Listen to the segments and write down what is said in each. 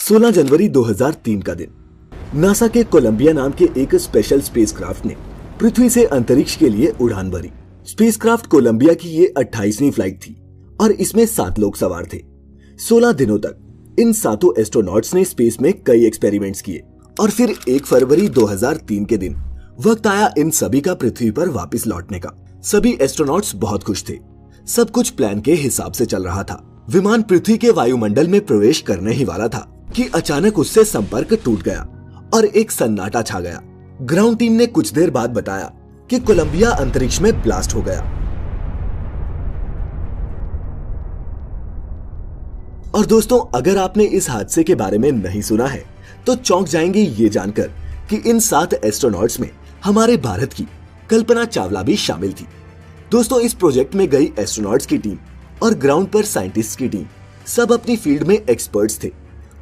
16 जनवरी 2003 का दिन नासा के कोलंबिया नाम के एक स्पेशल स्पेसक्राफ्ट ने पृथ्वी से अंतरिक्ष के लिए उड़ान भरी। स्पेसक्राफ्ट कोलंबिया की ये 28वीं फ्लाइट थी और इसमें 7 लोग सवार थे। 16 दिनों तक इन 7 एस्ट्रोनॉट्स ने स्पेस में कई एक्सपेरिमेंट्स किए और फिर 1 फरवरी 2003 के दिन वक्त आया इन सभी का पृथ्वी पर वापस लौटने का। सभी एस्ट्रोनॉट्स बहुत खुश थे। सब कुछ प्लान के हिसाब से चल रहा था। विमान पृथ्वी के वायुमंडल में प्रवेश करने ही वाला था कि अचानक उससे संपर्क टूट गया और एक सन्नाटा छा गया। ग्राउंड टीम ने कुछ देर बाद बताया कि कोलंबिया अंतरिक्ष में ब्लास्ट हो गया। और दोस्तों, अगर आपने इस हादसे के बारे में नहीं सुना है तो चौंक जाएंगे ये जानकर कि इन 7 एस्ट्रोनॉट्स में हमारे भारत की कल्पना चावला भी शामिल थी। दोस्तों, इस प्रोजेक्ट में गई एस्ट्रोनॉट्स की टीम और ग्राउंड पर साइंटिस्ट की टीम सब अपनी फील्ड में एक्सपर्ट्स थे।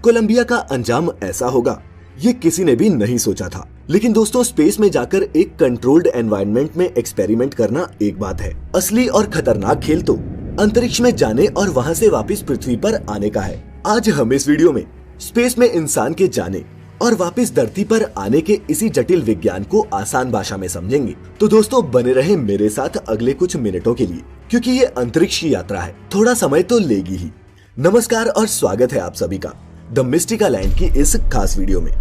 कोलंबिया का अंजाम ऐसा होगा ये किसी ने भी नहीं सोचा था। लेकिन दोस्तों, स्पेस में जाकर एक कंट्रोल्ड एनवायरनमेंट में एक्सपेरिमेंट करना एक बात है, असली और खतरनाक खेल तो अंतरिक्ष में जाने और वहां से वापस पृथ्वी पर आने का है। आज हम इस वीडियो में स्पेस में इंसान के जाने और वापस धरती पर आने के इसी जटिल विज्ञान को आसान भाषा में समझेंगे। तो दोस्तों, बने रहे मेरे साथ अगले कुछ मिनटों के लिए, क्योंकि ये अंतरिक्ष की यात्रा है, थोड़ा समय तो लेगी ही। नमस्कार और स्वागत है आप सभी का द मिस्टिका लैंड की इस खास वीडियो में।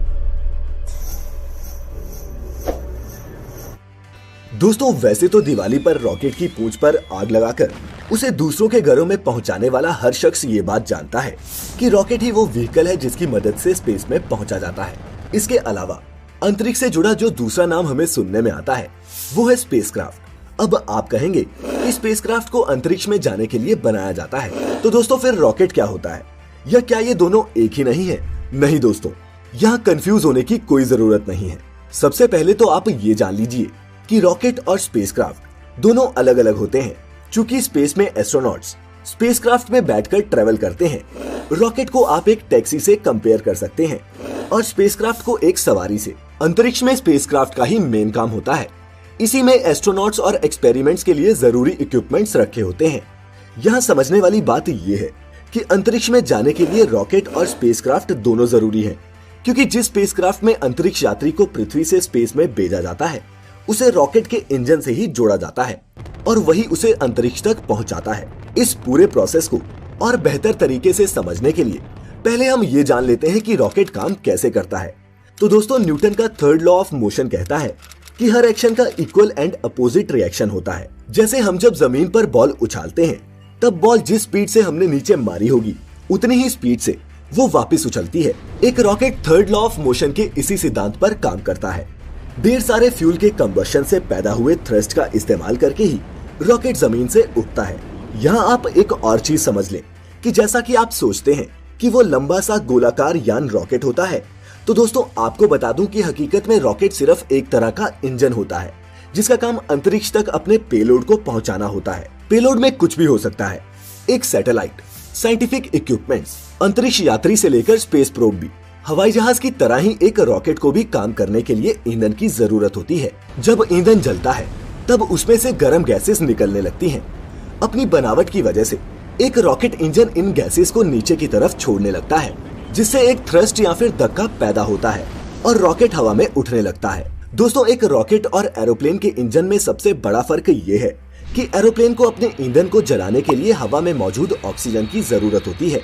दोस्तों, वैसे तो दिवाली पर रॉकेट की पूंछ पर आग लगाकर उसे दूसरों के घरों में पहुंचाने वाला हर शख्स ये बात जानता है कि रॉकेट ही वो व्हीकल है जिसकी मदद से स्पेस में पहुंचा जाता है। इसके अलावा अंतरिक्ष से जुड़ा जो दूसरा नाम हमें सुनने में आता है वो है स्पेसक्राफ्ट। अब आप कहेंगे कि स्पेसक्राफ्ट को अंतरिक्ष में जाने के लिए बनाया जाता है, तो दोस्तों फिर रॉकेट क्या होता है, या क्या ये दोनों एक ही नहीं है? नहीं दोस्तों, यहाँ कंफ्यूज होने की कोई जरूरत नहीं है। सबसे पहले तो आप ये जान लीजिए कि रॉकेट और स्पेसक्राफ्ट दोनों अलग अलग होते हैं। चूंकि स्पेस में एस्ट्रोनॉट्स स्पेसक्राफ्ट में बैठकर ट्रेवल करते हैं, रॉकेट को आप एक टैक्सी से कंपेयर कर सकते हैं और स्पेसक्राफ्ट को एक सवारी से। अंतरिक्ष में स्पेसक्राफ्ट का ही मेन काम होता है। इसी में एस्ट्रोनॉट्स और एक्सपेरिमेंट्स के लिए जरूरी इक्विपमेंट्स रखे होते हैं। यहाँ समझने वाली बात ये है कि अंतरिक्ष में जाने के लिए रॉकेट और स्पेसक्राफ्ट दोनों जरूरी हैं, क्योंकि जिस स्पेसक्राफ्ट में अंतरिक्ष यात्री को पृथ्वी से स्पेस में भेजा जाता है उसे रॉकेट के इंजन से ही जोड़ा जाता है और वही उसे अंतरिक्ष तक पहुंचाता है। इस पूरे प्रोसेस को और बेहतर तरीके से समझने के लिए पहले हम ये जान लेते हैं कि रॉकेट काम कैसे करता है। तो दोस्तों, न्यूटन का 3rd लॉ ऑफ मोशन कहता है कि हर एक्शन का इक्वल एंड अपोजिट रिएक्शन होता है। जैसे हम जब जमीन पर बॉल उछालते हैं तब बॉल जिस स्पीड से हमने नीचे मारी होगी उतनी ही स्पीड से वो वापस उछलती है। एक rocket 3rd law of motion के इसी सिद्धांत पर काम करता है। ढेर सारे फ्यूल के कंबशन से पैदा हुए थ्रस्ट का इस्तेमाल करके ही रॉकेट जमीन से उठता है। यहाँ आप एक और चीज समझ लें कि जैसा कि आप सोचते हैं कि वो लंबा सा गोलाकार यान रॉकेट होता है, तो दोस्तों आपको बता दूं कि हकीकत में रॉकेट सिर्फ एक तरह का इंजन होता है जिसका काम अंतरिक्ष तक अपने पेलोड को पहुंचाना होता है। पेलोड में कुछ भी हो सकता है, एक सैटेलाइट, साइंटिफिक इक्विपमेंट्स, अंतरिक्ष यात्री से लेकर स्पेस प्रोब भी। हवाई जहाज की तरह ही एक रॉकेट को भी काम करने के लिए ईंधन की जरूरत होती है। जब ईंधन जलता है तब उसमें से गर्म गैसेस निकलने लगती हैं। अपनी बनावट की वजह से एक रॉकेट इंजन इन गैसेस को नीचे की तरफ छोड़ने लगता है, जिससे एक थ्रस्ट या फिर धक्का पैदा होता है और रॉकेट हवा में उठने लगता है। दोस्तों, एक रॉकेट और एरोप्लेन के इंजन में सबसे बड़ा फर्क ये है कि एरोप्लेन को अपने ईंधन को जलाने के लिए हवा में मौजूद ऑक्सीजन की जरूरत होती है।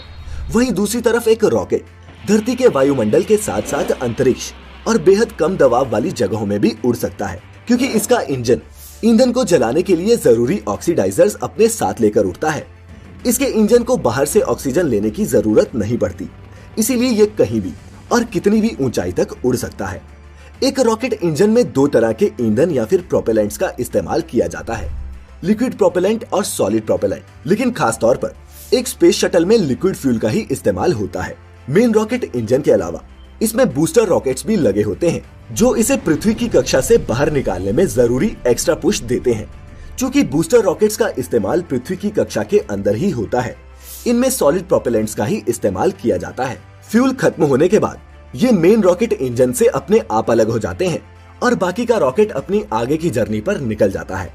वहीं दूसरी तरफ एक रॉकेट धरती के वायुमंडल के साथ साथ अंतरिक्ष और बेहद कम दबाव वाली जगहों में भी उड़ सकता है, क्योंकि इसका इंजन ईंधन को जलाने के लिए जरूरी ऑक्सीडाइजर्स अपने साथ लेकर उड़ता है। इसके इंजन को बाहर से ऑक्सीजन लेने की जरूरत नहीं पड़ती, इसीलिए ये कहीं भी और कितनी भी ऊंचाई तक उड़ सकता है। एक रॉकेट इंजन में 2 तरह के ईंधन या फिर प्रोपेलेंट्स का इस्तेमाल किया जाता है, लिक्विड प्रोपेलेंट और सॉलिड प्रोपेलेंट। लेकिन खास तौर पर एक स्पेस शटल में लिक्विड फ्यूल का ही इस्तेमाल होता है। मेन रॉकेट इंजन के अलावा इसमें बूस्टर रॉकेट्स भी लगे होते हैं जो इसे पृथ्वी की कक्षा से बाहर निकालने में जरूरी एक्स्ट्रा पुश देते हैं। चूंकि बूस्टर रॉकेट्स का इस्तेमाल पृथ्वी की कक्षा के अंदर ही होता है, इनमें सॉलिड प्रोपेलेंट्स का ही इस्तेमाल किया जाता है। फ्यूल खत्म होने के बाद ये मेन रॉकेट इंजन से अपने आप अलग हो जाते हैं और बाकी का रॉकेट अपनी आगे की जर्नी पर निकल जाता है।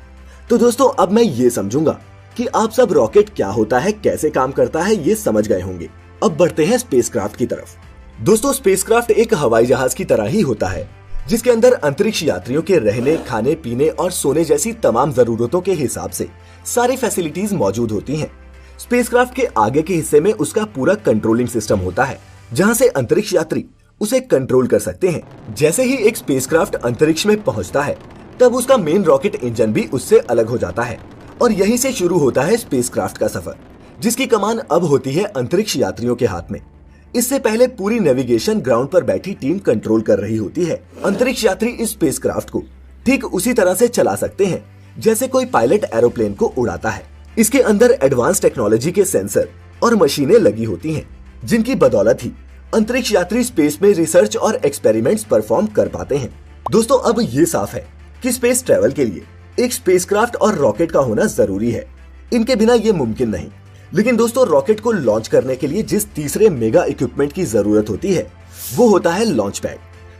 तो दोस्तों, अब मैं ये समझूंगा कि आप सब रॉकेट क्या होता है, कैसे काम करता है, ये समझ गए होंगे। अब बढ़ते हैं स्पेसक्राफ्ट की तरफ। दोस्तों स्पेसक्राफ्ट एक हवाई जहाज की तरह ही होता है, जिसके अंदर अंतरिक्ष यात्रियों के रहने, खाने पीने और सोने जैसी तमाम जरूरतों के हिसाब से सारी फैसिलिटीज मौजूद होती हैं। स्पेसक्राफ्ट के आगे के हिस्से में उसका पूरा कंट्रोलिंग सिस्टम होता है, जहां से अंतरिक्ष यात्री उसे कंट्रोल कर सकते हैं। जैसे ही एक स्पेसक्राफ्ट अंतरिक्ष में पहुंचता है, तब उसका मेन रॉकेट इंजन भी उससे अलग हो जाता है और यहीं से शुरू होता है स्पेसक्राफ्ट का सफर, जिसकी कमान अब होती है अंतरिक्ष यात्रियों के हाथ में। इससे पहले पूरी नेविगेशन ग्राउंड पर बैठी टीम कंट्रोल कर रही होती है। अंतरिक्ष यात्री इस स्पेसक्राफ्ट को ठीक उसी तरह से चला सकते हैं जैसे कोई पायलट एरोप्लेन को उड़ाता है। इसके अंदर एडवांस टेक्नोलॉजी के सेंसर और मशीनें लगी होती हैं, जिनकी बदौलत ही अंतरिक्ष यात्री स्पेस में रिसर्च और एक्सपेरिमेंट्स परफॉर्म कर पाते हैं। दोस्तों अब ये साफ है कि स्पेस ट्रेवल के लिए एक स्पेसक्राफ्ट और रॉकेट का होना जरूरी है, इनके बिना ये मुमकिन नहीं। लेकिन दोस्तों रॉकेट को लॉन्च करने के लिए जिस तीसरे मेगा इक्विपमेंट की जरूरत होती है, वो होता है लॉन्च पैड।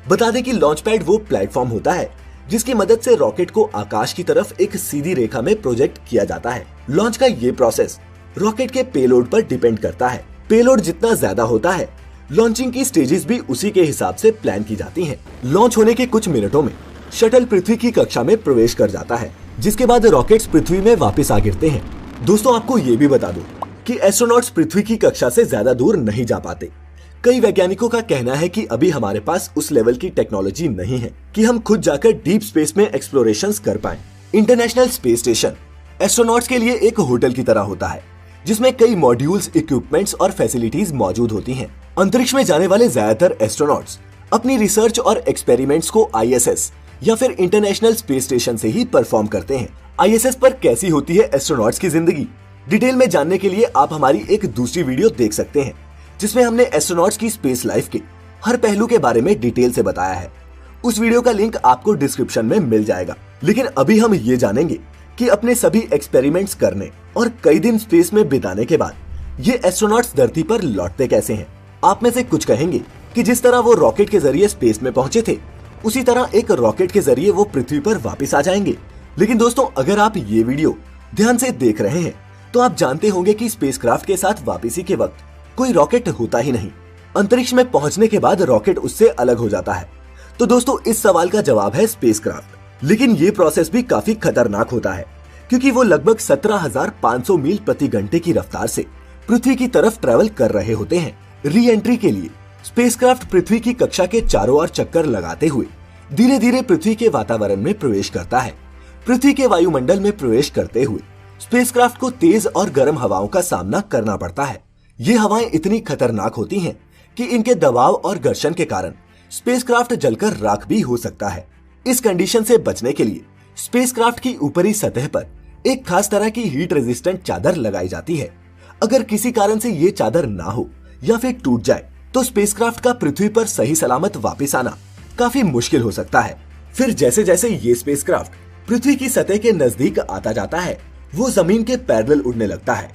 बता दें कि लॉन्च पैड वो प्लेटफॉर्म होता है जिसकी मदद से रॉकेट को आकाश की तरफ एक सीधी रेखा में प्रोजेक्ट किया जाता है। लॉन्च का ये प्रोसेस रॉकेट के पेलोड पर डिपेंड करता है। पेलोड जितना ज्यादा होता है, लॉन्चिंग की स्टेजेस भी उसी के हिसाब से प्लान की जाती हैं। लॉन्च होने के कुछ मिनटों में शटल पृथ्वी की कक्षा में प्रवेश कर जाता है, जिसके बाद रॉकेट्स पृथ्वी में वापस आ गिरते हैं। दोस्तों आपको ये भी बता दूं कि एस्ट्रोनॉट्स पृथ्वी की कक्षा से ज्यादा दूर नहीं जा पाते। कई वैज्ञानिकों का कहना है कि अभी हमारे पास उस लेवल की टेक्नोलॉजी नहीं है कि हम खुद जाकर डीप स्पेस में एक्सप्लोरेशंस कर पाएं। इंटरनेशनल स्पेस स्टेशन एस्ट्रोनॉट्स के लिए एक होटल की तरह होता है, जिसमें कई मॉड्यूल्स, इक्विपमेंट्स और फैसिलिटीज मौजूद होती हैं। अंतरिक्ष में जाने वाले ज्यादातर एस्ट्रोनॉट्स अपनी रिसर्च और एक्सपेरिमेंट्स को ISS या फिर इंटरनेशनल स्पेस स्टेशन से ही परफॉर्म करते हैं। ISS पर कैसी होती है एस्ट्रोनॉट्स की जिंदगी, डिटेल में जानने के लिए आप हमारी एक दूसरी वीडियो देख सकते हैं, जिसमें हमने एस्ट्रोनॉट्स की स्पेस लाइफ के हर पहलू के बारे में डिटेल से बताया है। उस वीडियो का लिंक आपको डिस्क्रिप्शन में मिल जाएगा। लेकिन अभी हम ये जानेंगे कि अपने सभी एक्सपेरिमेंट्स करने और कई दिन स्पेस में बिताने के बाद ये एस्ट्रोनॉट्स धरती पर लौटते कैसे हैं। आप में से कुछ कहेंगे कि जिस तरह वो रॉकेट के जरिए स्पेस में पहुंचे थे, उसी तरह एक रॉकेट के जरिए वो पृथ्वी पर वापस आ जाएंगे। लेकिन दोस्तों अगर आप ये वीडियो ध्यान से देख रहे हैं तो आप जानते होंगे कि स्पेसक्राफ्ट के साथ वापसी के वक्त कोई रॉकेट होता ही नहीं। अंतरिक्ष में पहुंचने के बाद रॉकेट उससे अलग हो जाता है। तो दोस्तों इस सवाल का जवाब है स्पेसक्राफ्ट। लेकिन ये प्रोसेस भी काफी खतरनाक होता है, क्योंकि वो लगभग 17,500 मील प्रति घंटे की रफ्तार से पृथ्वी की तरफ ट्रेवल कर रहे होते हैं। री एंट्री के लिए स्पेसक्राफ्ट पृथ्वी की कक्षा के चारों ओर चक्कर लगाते हुए धीरे धीरे पृथ्वी के वातावरण में प्रवेश करता है। पृथ्वी के वायुमंडल में प्रवेश करते हुए स्पेसक्राफ्ट को तेज और गर्म हवाओं का सामना करना पड़ता है। ये हवाएं इतनी खतरनाक होती हैं कि इनके दबाव और घर्षण के कारण स्पेसक्राफ्ट जलकर राख भी हो सकता है। इस कंडीशन से बचने के लिए स्पेसक्राफ्ट की ऊपरी सतह पर एक खास तरह की हीट रेजिस्टेंट चादर लगाई जाती है। अगर किसी कारण से ये चादर ना हो या फिर टूट जाए तो स्पेसक्राफ्ट का पृथ्वी पर सही सलामत वापस आना काफी मुश्किल हो सकता है। फिर जैसे जैसे ये स्पेसक्राफ्ट पृथ्वी की सतह के नजदीक आता जाता है, वो जमीन के पैरेलल उड़ने लगता है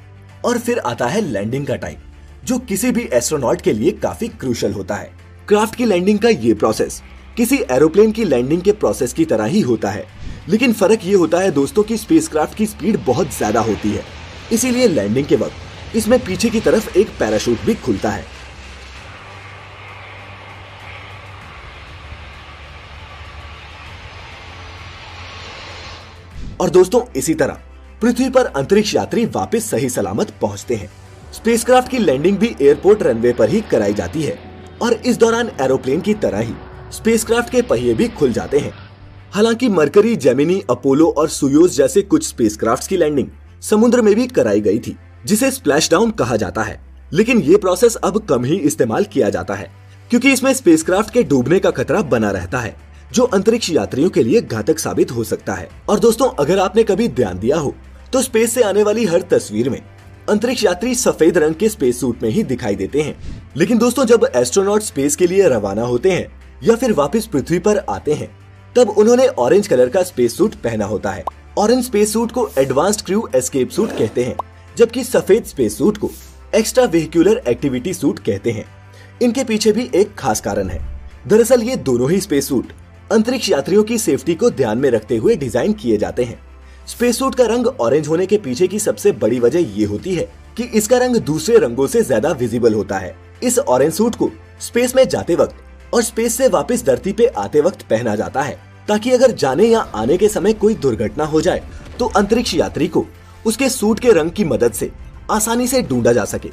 और फिर आता है लैंडिंग का टाइम, जो किसी भी एस्ट्रोनॉट के लिए काफी क्रूशियल होता है। क्राफ्ट की लैंडिंग का ये प्रोसेस किसी एरोप्लेन की लैंडिंग के प्रोसेस की तरह ही होता है, लेकिन फर्क ये होता है दोस्तों कि स्पेसक्राफ्ट की स्पीड बहुत ज्यादा होती है। इसीलिए लैंडिंग के वक्त इसमें पीछे की तरफ एक पैराशूट भी खुलता है। और दोस्तों इसी तरह पृथ्वी पर अंतरिक्ष यात्री वापस सही सलामत पहुंचते हैं। स्पेसक्राफ्ट की लैंडिंग भी एयरपोर्ट रनवे पर ही कराई जाती है और इस दौरान एरोप्लेन की तरह ही स्पेसक्राफ्ट के पहिए भी खुल जाते हैं। हालांकि मरकरी, जेमिनी, अपोलो और सुयोज जैसे कुछ स्पेसक्राफ्ट्स की लैंडिंग समुद्र में भी कराई गई थी, जिसे स्प्लैशडाउन कहा जाता है। लेकिन ये प्रोसेस अब कम ही इस्तेमाल किया जाता है, क्योंकि इसमें स्पेसक्राफ्ट के डूबने का खतरा बना रहता है, जो अंतरिक्ष यात्रियों के लिए घातक साबित हो सकता है। और दोस्तों अगर आपने कभी ध्यान दिया हो तो स्पेस से आने वाली हर तस्वीर में अंतरिक्ष यात्री सफेद रंग के स्पेस सूट में ही दिखाई देते हैं। लेकिन दोस्तों जब एस्ट्रोनॉट स्पेस के लिए रवाना होते हैं या फिर वापस पृथ्वी पर आते हैं, तब उन्होंने ऑरेंज कलर का स्पेस सूट पहना होता है। ऑरेंज स्पेस सूट को एडवांस्ड क्रू एस्केप सूट कहते हैं, जबकि सफेद स्पेस सूट को एक्स्ट्रा वेहिकुलर एक्टिविटी सूट कहते हैं। इनके पीछे भी एक खास कारण है। दरअसल ये दोनों ही स्पेस सूट अंतरिक्ष यात्रियों की सेफ्टी को ध्यान में रखते हुए डिजाइन किए जाते हैं। स्पेस सूट का रंग ऑरेंज होने के पीछे की सबसे बड़ी वजह ये होती है कि इसका रंग दूसरे रंगों से ज्यादा विजिबल होता है। इस ऑरेंज सूट को स्पेस में जाते वक्त और स्पेस से वापस धरती पे आते वक्त पहना जाता है, ताकि अगर जाने या आने के समय कोई दुर्घटना हो जाए तो अंतरिक्ष यात्री को उसके सूट के रंग की मदद से आसानी से ढूंढा जा सके।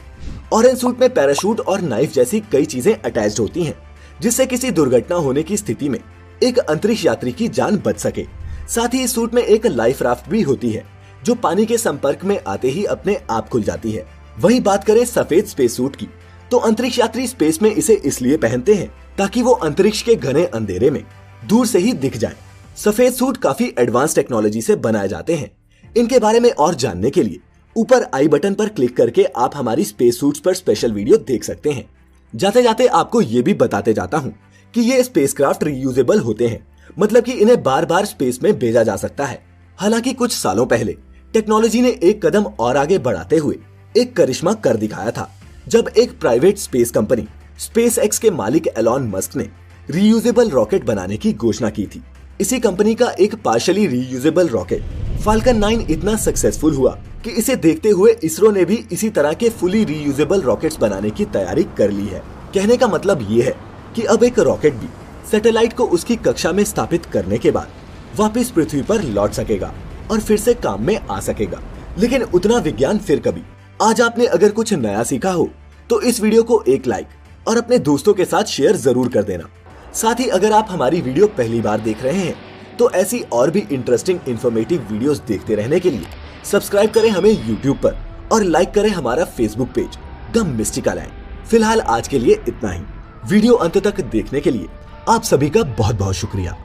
ऑरेंज सूट में पैराशूट और नाइफ जैसी कई चीजें अटैच्ड होती हैं, जिससे किसी दुर्घटना होने की स्थिति में एक अंतरिक्ष यात्री की जान बच सके। साथ ही इस सूट में एक लाइफ राफ्ट भी होती है, जो पानी के संपर्क में आते ही अपने आप खुल जाती है। वहीं बात करें सफेद स्पेस सूट की, तो अंतरिक्ष यात्री स्पेस में इसे इसलिए पहनते हैं ताकि वो अंतरिक्ष के घने अंधेरे में दूर से ही दिख जाएं। सफेद सूट काफी एडवांस टेक्नोलॉजी से बनाए जाते हैं। इनके बारे में और जानने के लिए ऊपर आई बटन पर क्लिक करके आप हमारी स्पेस सूट्स पर स्पेशल वीडियो देख सकते हैं। जाते जाते आपको ये भी बताते जाता हूँ कि ये स्पेसक्राफ्ट रीयूजेबल होते हैं, मतलब कि इन्हें बार बार स्पेस में भेजा जा सकता है। हालांकि कुछ सालों पहले टेक्नोलॉजी ने एक कदम और आगे बढ़ाते हुए एक करिश्मा कर दिखाया था, जब एक प्राइवेट स्पेस कंपनी स्पेसएक्स के मालिक एलॉन मस्क ने रीयूजेबल रॉकेट बनाने की घोषणा की थी। इसी कंपनी का एक पार्शियली रीयूजेबल रॉकेट फाल्कन 9 इतना सक्सेसफुल हुआ कि इसे देखते हुए इसरो ने भी इसी तरह के फुली रीयूजेबल रॉकेट्स बनाने की तैयारी कर ली है। कहने का मतलब ये है कि अब एक रॉकेट भी सैटेलाइट को उसकी कक्षा में स्थापित करने के बाद वापस पृथ्वी पर लौट सकेगा और फिर से काम में आ सकेगा। लेकिन उतना विज्ञान फिर कभी। आज आपने अगर कुछ नया सीखा हो तो इस वीडियो को एक लाइक और अपने दोस्तों के साथ शेयर जरूर कर देना। साथ ही अगर आप हमारी वीडियो पहली बार देख रहे हैं तो ऐसी और भी इंटरेस्टिंग इन्फॉर्मेटिव वीडियोस देखते रहने के लिए सब्सक्राइब करें हमें YouTube पर और लाइक करें हमारा Facebook page the mystical land. फिलहाल आज के लिए इतना ही। वीडियो अंत तक देखने के लिए आप सभी का बहुत बहुत शुक्रिया।